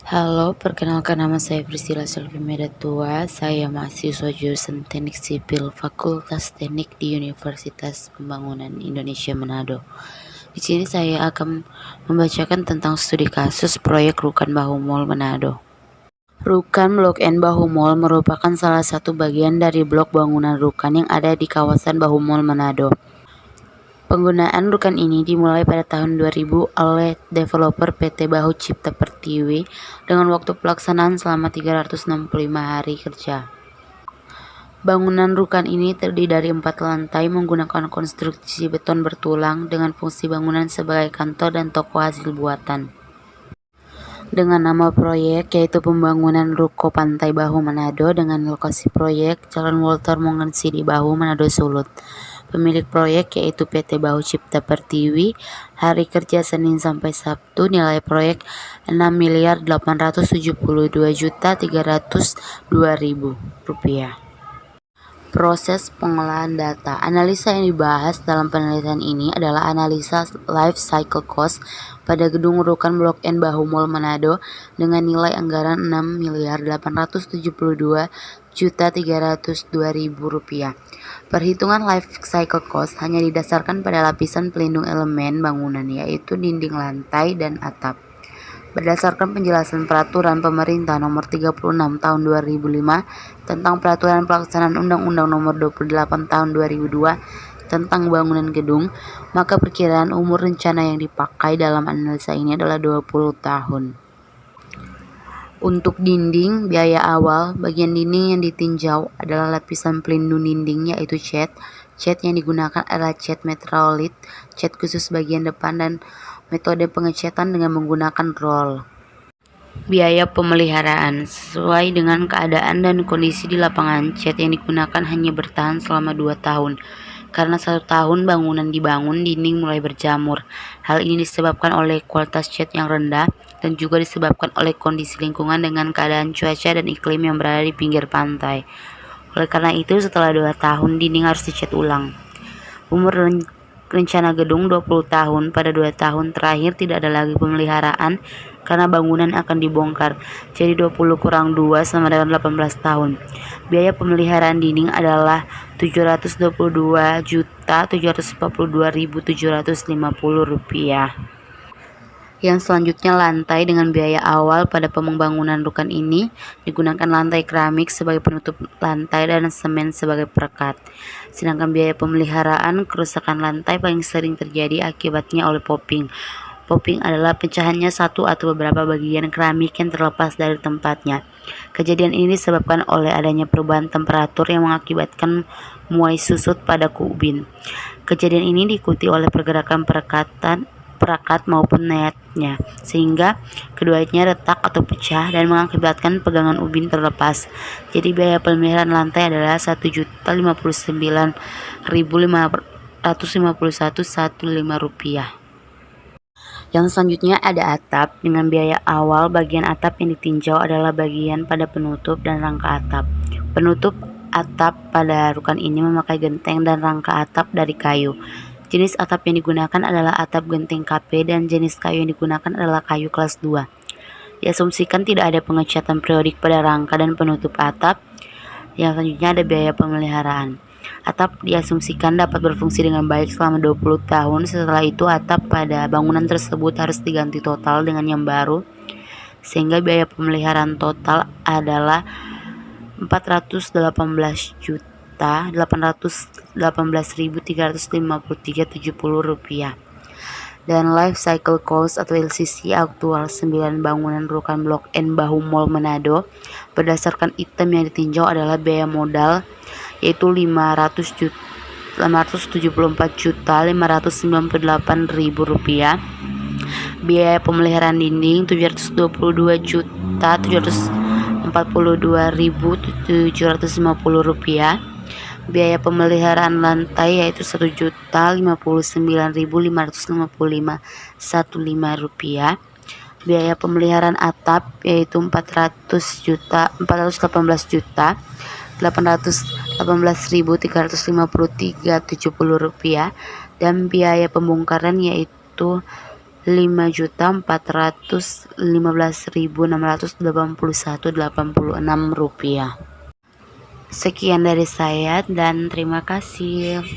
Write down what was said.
Halo, perkenalkan nama saya Priscilla Selvi Medatua. Saya mahasiswa jurusan Teknik Sipil Fakultas Teknik di Universitas Pembangunan Indonesia Manado. Di sini saya akan membacakan tentang studi kasus proyek Rukan Bahu Mall Manado. Rukan Blok N Bahu Mall merupakan salah satu bagian dari blok bangunan Rukan yang ada di kawasan Bahu Mall Manado. Penggunaan rukan ini dimulai pada tahun 2000 oleh developer PT Bahu Cipta Pertiwi dengan waktu pelaksanaan selama 365 hari kerja. Bangunan rukan ini terdiri dari 4 lantai menggunakan konstruksi beton bertulang dengan fungsi bangunan sebagai kantor dan toko hasil buatan. Dengan nama proyek yaitu pembangunan Ruko Pantai Bahu Manado dengan lokasi proyek Jalan Walter Mongensi di Bahu Manado Sulut. Pemilik proyek yaitu PT Bahu Cipta Pertiwi. Hari kerja Senin sampai Sabtu, nilai proyek Rp6.872.302.000. Proses pengolahan data. Analisa yang dibahas dalam penelitian ini adalah analisa life cycle cost pada gedung Rukan Blok N Bahu Mall Manado dengan nilai anggaran Rp6.872.302.000. Perhitungan life cycle cost hanya didasarkan pada lapisan pelindung elemen bangunan yaitu dinding, lantai, dan atap. Berdasarkan penjelasan Peraturan Pemerintah Nomor 36 Tahun 2005 tentang Peraturan Pelaksanaan Undang-Undang Nomor 28 Tahun 2002 tentang bangunan gedung, maka perkiraan umur rencana yang dipakai dalam analisa ini adalah 20 tahun. Untuk dinding, biaya awal, bagian dinding yang ditinjau adalah lapisan pelindung dinding yaitu cat. Cat yang digunakan adalah cat meteorit, cat khusus bagian depan, dan metode pengecatan dengan menggunakan roll. Biaya pemeliharaan sesuai dengan keadaan dan kondisi di lapangan, cat yang digunakan hanya bertahan selama 2 tahun. Karena 1 tahun bangunan dibangun, dinding mulai berjamur. Hal ini disebabkan oleh kualitas cat yang rendah dan juga disebabkan oleh kondisi lingkungan dengan keadaan cuaca dan iklim yang berada di pinggir pantai. Oleh karena itu, setelah 2 tahun, dinding harus dicat ulang. Umur rencana gedung 20 tahun. Pada 2 tahun terakhir tidak ada lagi pemeliharaan karena bangunan akan dibongkar. Jadi 20 kurang 2 sama dengan 18 tahun. Biaya pemeliharaan dinding adalah Rp722.742.750. Yang selanjutnya lantai, dengan biaya awal pada pembangunan rukan ini digunakan lantai keramik sebagai penutup lantai dan semen sebagai perekat. Sedangkan biaya pemeliharaan kerusakan lantai paling sering terjadi akibatnya oleh popping. Popping adalah pecahannya satu atau beberapa bagian keramik yang terlepas dari tempatnya. Kejadian ini disebabkan oleh adanya perubahan temperatur yang mengakibatkan muai susut pada kubin. Kejadian ini diikuti oleh pergerakan perakat maupun netnya, sehingga keduanya retak atau pecah dan mengakibatkan pegangan ubin terlepas. Jadi biaya pemeliharaan lantai adalah Rp1.059.551.15. Yang selanjutnya ada atap. Dengan biaya awal, bagian atap yang ditinjau adalah bagian pada penutup dan rangka atap. Penutup atap pada rukan ini memakai genteng dan rangka atap dari kayu. Jenis atap yang digunakan adalah atap genteng KP dan jenis kayu yang digunakan adalah kayu kelas 2. Diasumsikan tidak ada pengecatan periodik pada rangka dan penutup atap. Yang selanjutnya ada biaya pemeliharaan. Atap diasumsikan dapat berfungsi dengan baik selama 20 tahun. Setelah itu atap pada bangunan tersebut harus diganti total dengan yang baru, sehingga biaya pemeliharaan total adalah Rp418.353.70. Dan life cycle cost atau LCC aktual 9 bangunan rukan Blok N Bahu Mall Manado berdasarkan item yang ditinjau adalah biaya modal yaitu Rp574.598.000. Biaya pemeliharaan dinding Rp722.742.750. Biaya pemeliharaan lantai yaitu Rp1.059.555.15. Biaya pemeliharaan atap yaitu Rp418.818.353.70, dan biaya pembongkaran yaitu 5.415.681,86. Sekian dari saya dan terima kasih.